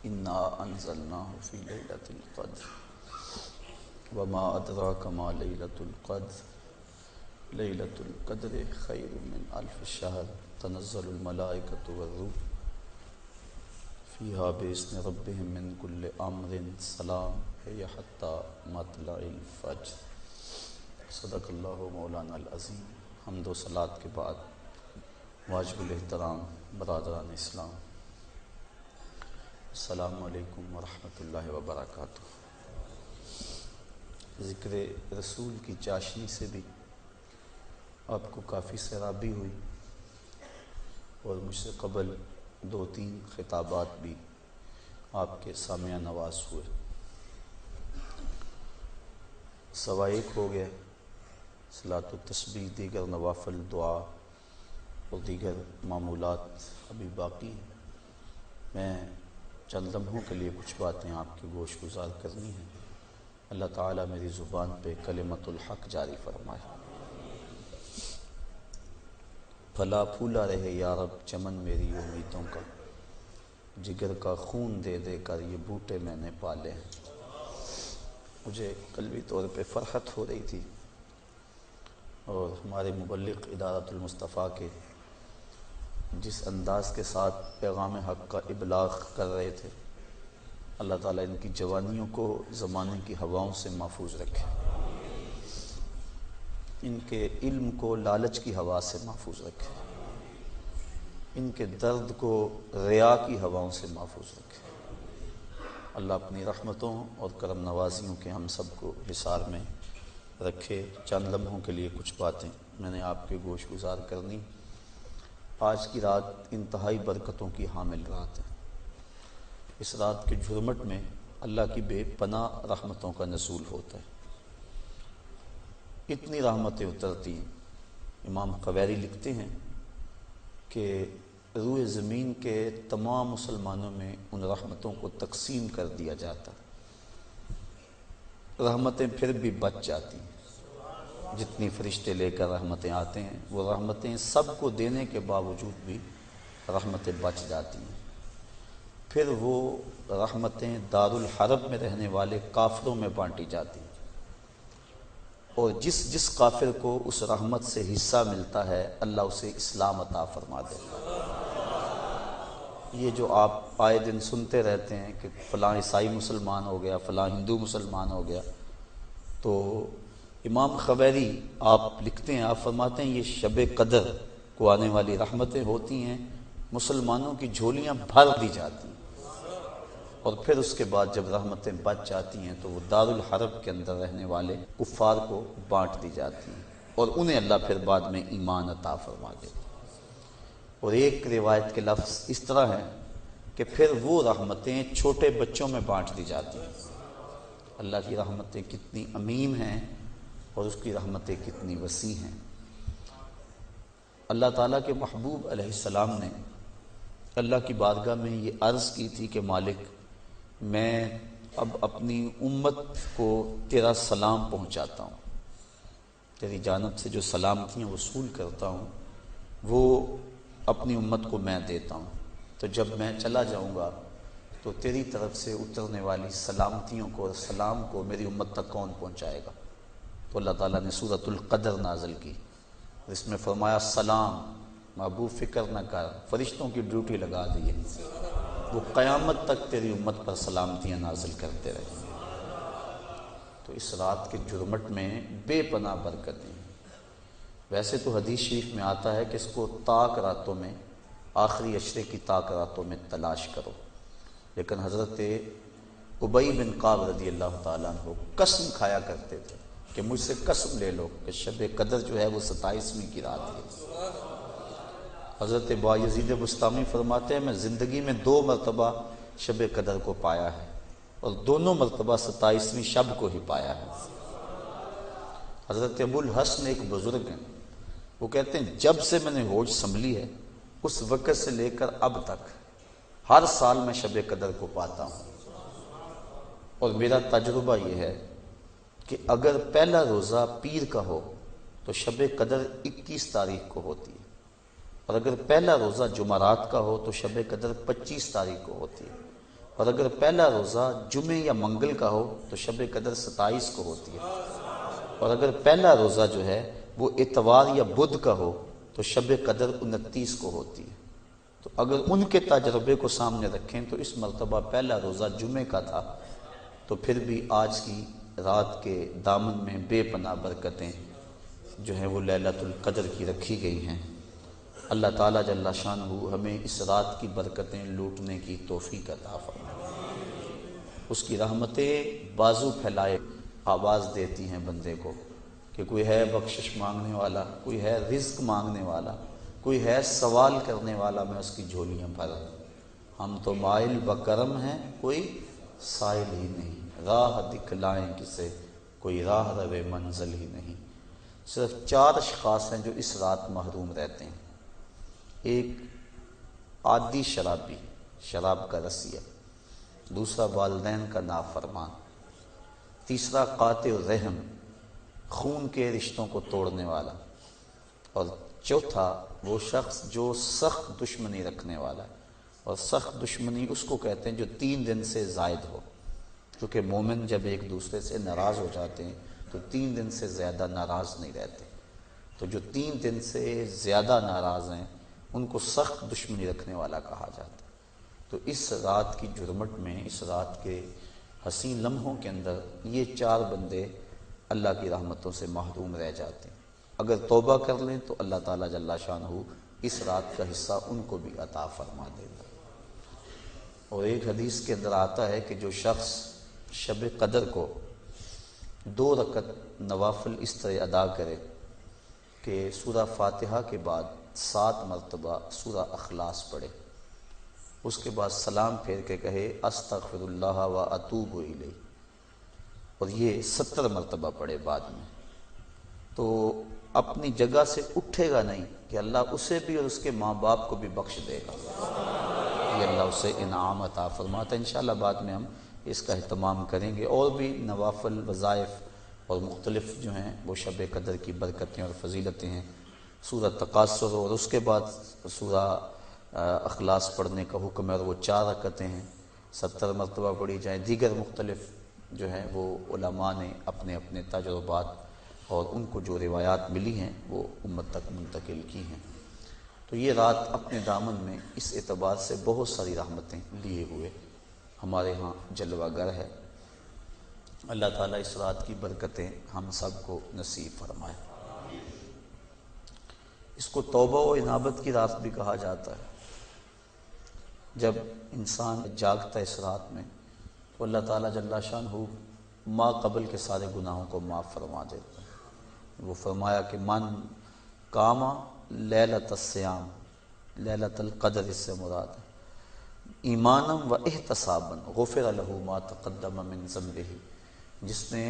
انا انزلناه فی لیلۃ القدر وما ادراک ما لیلۃ القدر لیلۃ القدر خیر من الف شہر تنزل الملائکۃ والروح فیہا بإذن ربہم من کل امر سلام ہی حتی مطلع الفجر۔ صدق اللہ مولانا العظیم۔ حمد و صلوات کے بعد واجب الاحترام برادران اسلام، السلام علیکم ورحمۃ اللہ وبرکاتہ۔ ذکر رسول کی چاشنی سے بھی آپ کو کافی سیرابی ہوئی اور مجھ سے قبل 2-3 خطابات بھی آپ کے سامعہ نواز ہوئے۔ 1:15 ہو گیا، صلاۃ و تسبیح، دیگر نوافل، دعا اور دیگر معمولات ابھی باقی ہیں۔ میں چند لمحوں کے لیے کچھ باتیں آپ کے گوش گزار کرنی ہیں۔ اللہ تعالیٰ میری زبان پہ کلمت الحق جاری فرمائے۔ پھلا پھولا رہے یا رب چمن میری امیدوں کا، جگر کا خون دے دے کر یہ بوٹے میں نے پالے ہیں۔ مجھے قلبی طور پہ فرحت ہو رہی تھی اور ہمارے مبلغ ادارۃ المصطفیٰ کے جس انداز کے ساتھ پیغام حق کا ابلاغ کر رہے تھے، اللہ تعالیٰ ان کی جوانیوں کو زمانے کی ہواؤں سے محفوظ رکھے، ان کے علم کو لالچ کی ہوا سے محفوظ رکھے، ان کے درد کو ریا کی ہواؤں سے محفوظ رکھے۔ اللہ اپنی رحمتوں اور کرم نوازیوں کے ہم سب کو حصار میں رکھے۔ چند لمحوں کے لیے کچھ باتیں میں نے آپ کے گوش گزار کرنی۔ آج کی رات انتہائی برکتوں کی حامل رات ہے۔ اس رات کے جھرمٹ میں اللہ کی بے پناہ رحمتوں کا نزول ہوتا ہے، اتنی رحمتیں اترتی ہیں۔ امام قویری لکھتے ہیں کہ روئے زمین کے تمام مسلمانوں میں ان رحمتوں کو تقسیم کر دیا جاتا، رحمتیں پھر بھی بچ جاتی ہیں۔ جتنی فرشتے لے کر رحمتیں آتے ہیں، وہ رحمتیں سب کو دینے کے باوجود بھی رحمتیں بچ جاتی ہیں۔ پھر وہ رحمتیں دارالحرب میں رہنے والے کافروں میں بانٹی جاتی ہیں، اور جس جس کافر کو اس رحمت سے حصہ ملتا ہے اللہ اسے اسلام عطا فرما دیتا ہے۔ یہ جو آپ آئے دن سنتے رہتے ہیں کہ فلاں عیسائی مسلمان ہو گیا، فلاں ہندو مسلمان ہو گیا، تو امام قویری آپ لکھتے ہیں، آپ فرماتے ہیں یہ شب قدر کو آنے والی رحمتیں ہوتی ہیں، مسلمانوں کی جھولیاں بھر دی جاتی ہیں، اور پھر اس کے بعد جب رحمتیں بچ جاتی ہیں تو وہ دارالحرب کے اندر رہنے والے کفار کو بانٹ دی جاتی ہیں، اور انہیں اللہ پھر بعد میں ایمان عطا فرما دیتا ہے۔ اور ایک روایت کے لفظ اس طرح ہے کہ پھر وہ رحمتیں چھوٹے بچوں میں بانٹ دی جاتی ہیں۔ اللہ کی رحمتیں کتنی عمیم ہیں اور اس کی رحمتیں کتنی وسیع ہیں۔ اللہ تعالیٰ کے محبوب علیہ السلام نے اللہ کی بارگاہ میں یہ عرض کی تھی کہ مالک، میں اب اپنی امت کو تیرا سلام پہنچاتا ہوں، تیری جانب سے جو سلامتیاں وصول کرتا ہوں وہ اپنی امت کو میں دیتا ہوں، تو جب میں چلا جاؤں گا تو تیری طرف سے اترنے والی سلامتیوں کو اور سلام کو میری امت تک کون پہنچائے گا؟ تو اللہ تعالیٰ نے سورۃ القدر نازل کی، اس میں فرمایا سلام محبوب فکر نہ کر، فرشتوں کی ڈیوٹی لگا دی ہے، وہ قیامت تک تیری امت پر سلامتیاں نازل کرتے رہے۔ تو اس رات کے جرمٹ میں بے پناہ برکتیں۔ ویسے تو حدیث شریف میں آتا ہے کہ اس کو طاق راتوں میں، آخری عشرے کی طاق راتوں میں تلاش کرو، لیکن حضرت ابی بن کعب رضی اللہ تعالیٰ عنہ قسم کھایا کرتے تھے کہ مجھ سے قسم لے لو کہ شب قدر جو ہے وہ 27ویں کی رات ہے۔ حضرت بایزید بسطامی فرماتے ہیں میں زندگی میں 2 مرتبہ شب قدر کو پایا ہے، اور دونوں مرتبہ 27ویں شب کو ہی پایا ہے۔ حضرت ابو الحسن ایک بزرگ ہیں، وہ کہتے ہیں جب سے میں نے ہوش سنبھلی ہے اس وقت سے لے کر اب تک ہر سال میں شب قدر کو پاتا ہوں، اور میرا تجربہ یہ ہے کہ اگر پہلا روزہ پیر کا ہو تو شب قدر 21 تاریخ کو ہوتی ہے، اور اگر پہلا روزہ جمعرات کا ہو تو شب قدر 25 تاریخ کو ہوتی ہے، اور اگر پہلا روزہ جمعے یا منگل کا ہو تو شب قدر 27 کو ہوتی ہے، اور اگر پہلا روزہ جو ہے وہ اتوار یا بدھ کا ہو تو شب قدر 29 کو ہوتی ہے۔ تو اگر ان کے تجربے کو سامنے رکھیں تو اس مرتبہ پہلا روزہ جمعے کا تھا، تو پھر بھی آج کی رات کے دامن میں بے پناہ برکتیں جو ہیں وہ لیلۃ القدر کی رکھی گئی ہیں۔ اللہ تعالیٰ جل شانہ ہمیں اس رات کی برکتیں لوٹنے کی توفیق عطا فرمائے۔ اس کی رحمتیں بازو پھیلائے آواز دیتی ہیں بندے کو کہ کوئی ہے بخشش مانگنے والا، کوئی ہے رزق مانگنے والا، کوئی ہے سوال کرنے والا، میں اس کی جھولیاں بھر۔ ہم تو مائل بکرم ہیں، کوئی سائل ہی نہیں، راہ دکھلائیں کسے، کوئی راہ روے منزل ہی نہیں۔ صرف 4 اشخاص ہیں جو اس رات محروم رہتے ہیں۔ ایک عادی شرابی، شراب کا رسیہ، دوسرا والدین کا نافرمان، تیسرا قاطع الرحم، خون کے رشتوں کو توڑنے والا، اور چوتھا وہ شخص جو سخت دشمنی رکھنے والا ہے۔ اور سخت دشمنی اس کو کہتے ہیں جو 3 دن سے زائد ہو، کیونکہ مومن جب ایک دوسرے سے ناراض ہو جاتے ہیں تو 3 دن سے زیادہ ناراض نہیں رہتے۔ تو جو 3 دن سے زیادہ ناراض ہیں ان کو سخت دشمنی رکھنے والا کہا جاتا ہے۔ تو اس رات کی جرمٹ میں، اس رات کے حسین لمحوں کے اندر یہ 4 بندے اللہ کی رحمتوں سے محروم رہ جاتے ہیں۔ اگر توبہ کر لیں تو اللہ تعالیٰ جل شانہ اس رات کا حصہ ان کو بھی عطا فرما دے گا۔ اور ایک حدیث کے اندر آتا ہے کہ جو شخص شب قدر کو 2 رکعت نوافل اس طرح ادا کرے کہ سورہ فاتحہ کے بعد 7 مرتبہ سورہ اخلاص پڑھے، اس کے بعد سلام پھیر کے کہے استغفر اللہ و اتوب الیہ، اور یہ 70 مرتبہ پڑھے بعد میں، تو اپنی جگہ سے اٹھے گا نہیں کہ اللہ اسے بھی اور اس کے ماں باپ کو بھی بخش دے گا، یہ اللہ اسے انعام عطا فرماتا ہے۔ انشاءاللہ بعد میں ہم اس کا اہتمام کریں گے، اور بھی نوافل وظائف اور مختلف جو ہیں وہ شب قدر کی برکتیں اور فضیلتیں ہیں۔ سورہ تکاثر اور اس کے بعد سورہ اخلاص پڑھنے کا حکم ہے، اور وہ 4 رکعتیں ہیں، 70 مرتبہ پڑھی جائیں۔ دیگر مختلف جو ہیں وہ علماء نے اپنے اپنے تجربات اور ان کو جو روایات ملی ہیں وہ امت تک منتقل کی ہیں۔ تو یہ رات اپنے دامن میں اس اعتبار سے بہت ساری رحمتیں لیے ہوئے ہمارے ہاں جلوہ گر ہے۔ اللہ تعالیٰ اس رات کی برکتیں ہم سب کو نصیب فرمائے۔ اس کو توبہ و انابت کی رات بھی کہا جاتا ہے۔ جب انسان جاگتا ہے اس رات میں تو اللہ تعالیٰ جل شانہ ما قبل کے سارے گناہوں کو معاف فرما دیتا ہے۔ وہ فرمایا کہ من قام لیلۃ الصیام، لیلۃ القدر اس سے مراد ہے، ایمانا و احتسابا غفر لہ ما تقدم من ذنبہ، جس نے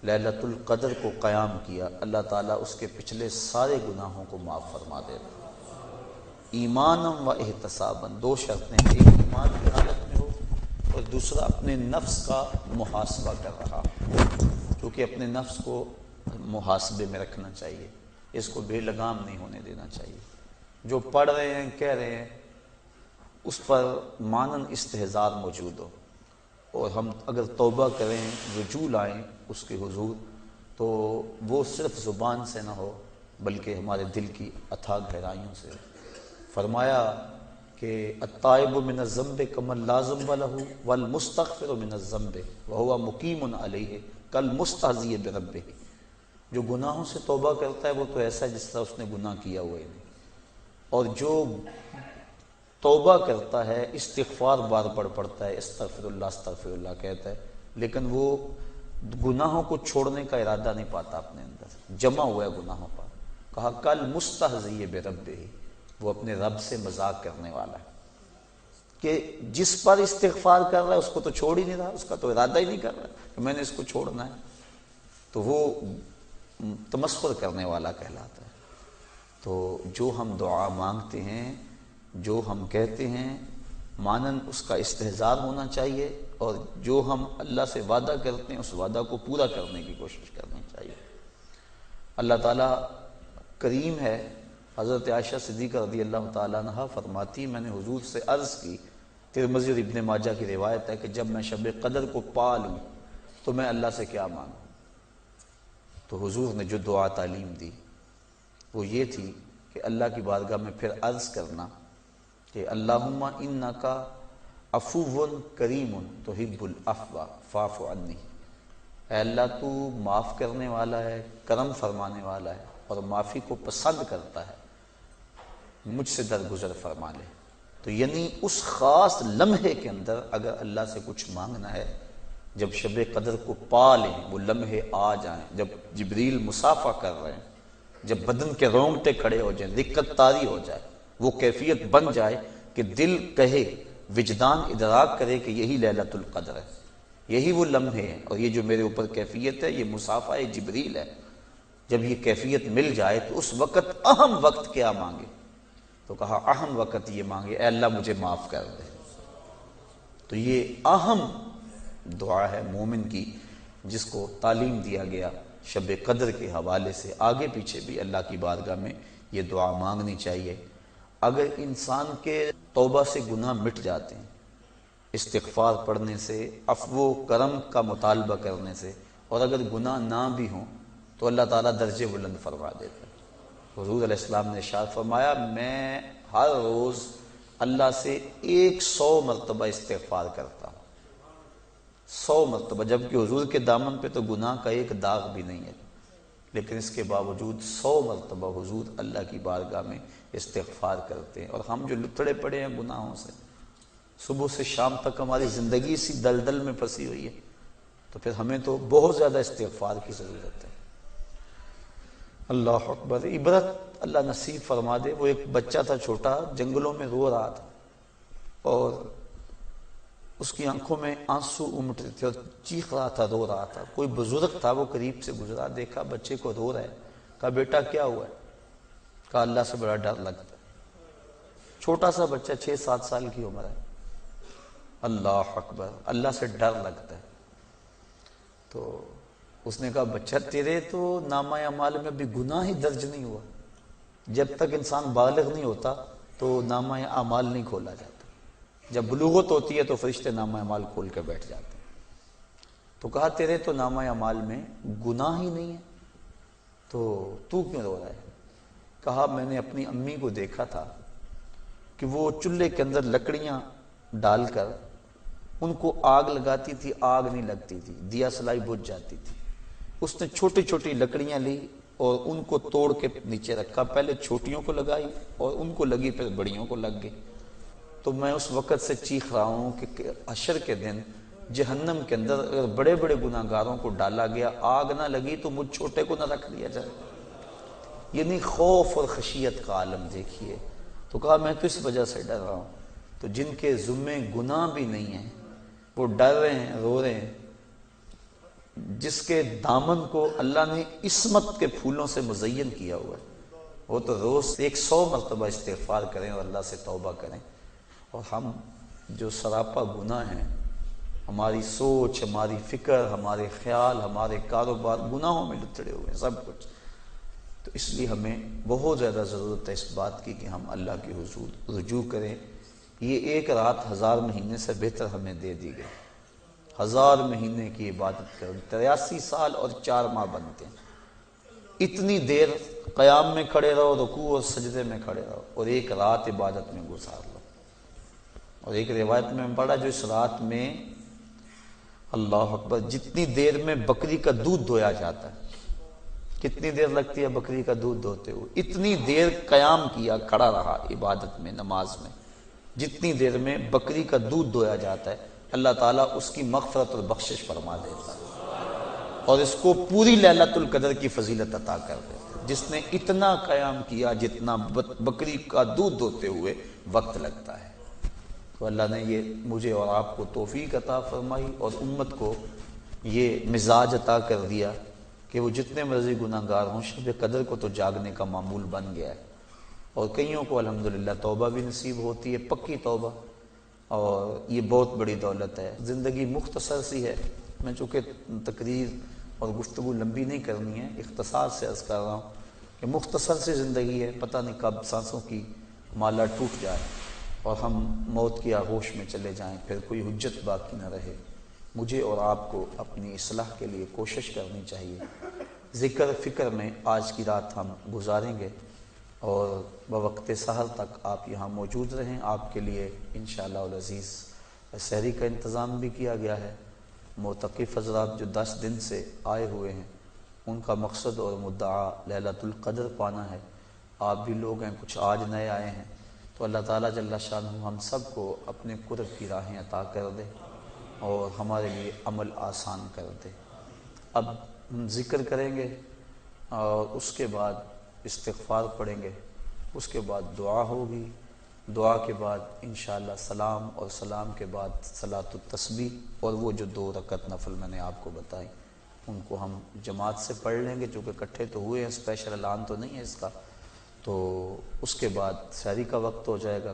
لیلۃ القدر کو قیام کیا اللہ تعالیٰ اس کے پچھلے سارے گناہوں کو معاف فرما دیتا ہے۔ ایمانا و احتسابا، 2 شرطیں، ایک ایمان کی حالت میں ہو اور دوسرا اپنے نفس کا محاسبہ کر رہا، کیونکہ اپنے نفس کو محاسبے میں رکھنا چاہیے، اس کو بے لگام نہیں ہونے دینا چاہیے۔ جو پڑھ رہے ہیں کہہ رہے ہیں اس پر مانن استحضار موجود ہو، اور ہم اگر توبہ کریں، رجوع لائیں اس کے حضور، تو وہ صرف زبان سے نہ ہو بلکہ ہمارے دل کی اتھاہ گہرائیوں سے۔ فرمایا کہ التائب من الذنب کمن لا ذنب لہ والمستغفر من الذنب وہو مقیم علیہ کالمستہزئ بربہ، جو گناہوں سے توبہ کرتا ہے وہ تو ایسا ہے جس طرح اس نے گناہ کیا ہوا ہے نہیں، اور جو توبہ کرتا ہے استغفار بار بار پڑھتا ہے، استغفر اللہ کہتا ہے، لیکن وہ گناہوں کو چھوڑنے کا ارادہ نہیں پاتا اپنے اندر، جمع ہوا ہے گناہوں پر۔ کہا کل مستہزئ بربہ، وہ اپنے رب سے مذاق کرنے والا ہے کہ جس پر استغفار کر رہا ہے اس کو تو چھوڑ ہی نہیں رہا، اس کا تو ارادہ ہی نہیں کر رہا کہ میں نے اس کو چھوڑنا ہے، تو وہ تمسخر کرنے والا کہلاتا ہے۔ تو جو ہم دعا مانگتے ہیں، جو ہم کہتے ہیں، مانن اس کا استحضار ہونا چاہیے، اور جو ہم اللہ سے وعدہ کرتے ہیں اس وعدہ کو پورا کرنے کی کوشش کرنی چاہیے۔ اللہ تعالیٰ کریم ہے۔ حضرت عائشہ صدیقہ رضی اللہ تعالیٰ عنہا فرماتی، میں نے حضور سے عرض کی ترمذی اور ابن ماجہ کی روایت ہے کہ جب میں شب قدر کو پا لوں تو میں اللہ سے کیا مانگوں؟ تو حضور نے جو دعا تعلیم دی وہ یہ تھی کہ اللہ کی بارگاہ میں پھر عرض کرنا کہ اللہم انکا عفو کریم تحب العفو فاعف عنی، اے اللہ تو معاف کرنے والا ہے، کرم فرمانے والا ہے اور معافی کو پسند کرتا ہے، مجھ سے درگزر فرما لے۔ تو یعنی اس خاص لمحے کے اندر اگر اللہ سے کچھ مانگنا ہے، جب شب قدر کو پا لیں، وہ لمحے آ جائیں، جب جبریل مسافہ کر رہے ہیں، جب بدن کے رونگٹے کھڑے ہو جائیں، رقت طاری ہو جائے، وہ کیفیت بن جائے کہ دل کہے، وجدان ادراک کرے کہ یہی لیلۃ القدر ہے، یہی وہ لمحے ہیں، اور یہ جو میرے اوپر کیفیت ہے یہ مسافہ جبریل ہے۔ جب یہ کیفیت مل جائے تو اس وقت اہم وقت کیا مانگے؟ تو کہا اہم وقت یہ مانگے اے اللہ مجھے معاف کر دے۔ تو یہ اہم دعا ہے مومن کی، جس کو تعلیم دیا گیا شب قدر کے حوالے سے۔ آگے پیچھے بھی اللہ کی بارگاہ میں یہ دعا مانگنی چاہیے۔ اگر انسان کے توبہ سے گناہ مٹ جاتے ہیں استغفار پڑھنے سے، عفو و کرم کا مطالبہ کرنے سے، اور اگر گناہ نہ بھی ہوں تو اللہ تعالیٰ درجے بلند فرما دیتا ہے۔ حضور علیہ السلام نے ارشاد فرمایا میں ہر روز اللہ سے 100 مرتبہ استغفار کرتا ہوں، 100 مرتبہ، جبکہ حضور کے دامن پہ تو گناہ کا ایک داغ بھی نہیں ہے، لیکن اس کے باوجود 100 مرتبہ حضور اللہ کی بارگاہ میں استغفار کرتے ہیں۔ اور ہم جو لتڑے پڑے ہیں گناہوں سے، صبح سے شام تک ہماری زندگی اسی دلدل میں پھنسی ہوئی ہے، تو پھر ہمیں تو بہت زیادہ استغفار کی ضرورت ہے۔ اللہ اکبر۔ عبرت اللہ نصیب فرما دے۔ وہ ایک بچہ تھا چھوٹا، جنگلوں میں رو رہا تھا اور اس کی آنکھوں میں آنسو امٹ رہے تھے اور چیخ رہا تھا، رو رہا تھا۔ کوئی بزرگ تھا، وہ قریب سے گزرا، دیکھا بچے کو رو رہا ہے، کہا بیٹا کیا ہوا ہے؟ کہا اللہ سے بڑا ڈر لگتا ہے۔ چھوٹا سا بچہ 6-7 سال کی عمر ہے۔ اللہ اکبر، اللہ سے ڈر لگتا ہے۔ تو اس نے کہا بچہ تیرے تو نامہ اعمال میں ابھی گناہ ہی درج نہیں ہوا، جب تک انسان بالغ نہیں ہوتا تو نامہ اعمال نہیں کھولا جاتا، جب بلوغت ہوتی ہے تو فرشتے نامہ اعمال کھول کے بیٹھ جاتے ہیں۔ تو کہا تیرے تو نامہ اعمال میں گناہ ہی نہیں ہے، تو کیوں رو رہا ہے؟ کہا میں نے اپنی امی کو دیکھا تھا کہ وہ چولہے کے اندر لکڑیاں ڈال کر ان کو آگ لگاتی تھی، آگ نہیں لگتی تھی، دیا سلائی بجھ جاتی تھی۔ اس نے چھوٹی چھوٹی لکڑیاں لی اور ان کو توڑ کے نیچے رکھا، پہلے چھوٹیوں کو لگائی اور ان کو لگی، پھر بڑیوں کو لگ گئی۔ تو میں اس وقت سے چیخ رہا ہوں کہ حشر کے دن جہنم کے اندر اگر بڑے بڑے گناہ گاروں کو ڈالا گیا، آگ نہ لگی تو مجھ چھوٹے کو نہ رکھ دیا جائے۔ یعنی خوف اور خشیت کا عالم دیکھیے۔ تو کہا میں تو اس وجہ سے ڈر رہا ہوں۔ تو جن کے ذمے گناہ بھی نہیں ہیں وہ ڈر رہے ہیں، رو رہے ہیں، جس کے دامن کو اللہ نے عصمت کے پھولوں سے مزین کیا ہوا ہے، وہ تو روز 100 مرتبہ استغفار کریں اور اللہ سے توبہ کریں۔ اور ہم جو سراپا گناہ ہیں، ہماری سوچ، ہماری فکر، ہمارے خیال، ہمارے کاروبار گناہوں میں لتڑے ہوئے ہیں سب کچھ۔ تو اس لیے ہمیں بہت زیادہ ضرورت ہے اس بات کی کہ ہم اللہ کے حضور رجوع کریں۔ یہ ایک رات 1000 مہینے سے بہتر ہمیں دے دی گئی۔ 1000 مہینے کی عبادت کریں، 83 سال اور 4 ماہ بنتے ہیں۔ اتنی دیر قیام میں کھڑے رہو، رکوع اور سجدے میں کھڑے رہو، اور ایک رات عبادت میں گزار لو۔ اور ایک روایت میں پڑھا جو اس رات میں اللہ اکبر جتنی دیر میں بکری کا دودھ دھویا جاتا ہے، کتنی دیر لگتی ہے بکری کا دودھ دھوتے ہوئے، اتنی دیر قیام کیا، کھڑا رہا عبادت میں، نماز میں، جتنی دیر میں بکری کا دودھ دھویا جاتا ہے، اللہ تعالیٰ اس کی مغفرت اور بخشش فرما دیتا ہے اور اس کو پوری لیلۃ القدر کی فضیلت عطا کر دیتا ہے، جس نے اتنا قیام کیا جتنا بکری کا دودھ دھوتے ہوئے وقت لگتا ہے۔ تو اللہ نے یہ مجھے اور آپ کو توفیق عطا فرمائی اور امت کو یہ مزاج عطا کر دیا کہ وہ جتنے مرضی گناہ گار ہوں، شب قدر کو تو جاگنے کا معمول بن گیا ہے، اور کئیوں کو الحمدللہ توبہ بھی نصیب ہوتی ہے، پکی توبہ، اور یہ بہت بڑی دولت ہے۔ زندگی مختصر سی ہے، میں چونکہ تقریر اور گفتگو لمبی نہیں کرنی ہے، اختصار سے عرض کر رہا ہوں کہ مختصر سی زندگی ہے، پتہ نہیں کب سانسوں کی مالا ٹوٹ جائے اور ہم موت کی آغوش میں چلے جائیں، پھر کوئی حجت باقی نہ رہے۔ مجھے اور آپ کو اپنی اصلاح کے لیے کوشش کرنی چاہیے۔ ذکر فکر میں آج کی رات ہم گزاریں گے اور بوقت سحر تک آپ یہاں موجود رہیں۔ آپ کے لیے انشاءاللہ العزیز سحری کا انتظام بھی کیا گیا ہے۔ معتکف حضرات جو 10 دن سے آئے ہوئے ہیں، ان کا مقصد اور مدعا لیلۃ القدر پانا ہے۔ آپ بھی لوگ ہیں، کچھ آج نئے آئے ہیں، تو اللہ تعالیٰ جل شانہ ہم سب کو اپنے قرب کی راہیں عطا کر دے اور ہمارے لیے عمل آسان کر دے۔ اب ہم ذکر کریں گے اور اس کے بعد استغفار پڑھیں گے، اس کے بعد دعا ہوگی، دعا کے بعد انشاءاللہ سلام، اور سلام کے بعد صلاۃ التسبیح، اور وہ جو 2 رکعت نفل میں نے آپ کو بتائی ان کو ہم جماعت سے پڑھ لیں گے، چونکہ اکٹھے تو ہوئے ہیں، اسپیشل اعلان تو نہیں ہے اس کا۔ تو اس کے بعد سحری کا وقت ہو جائے گا۔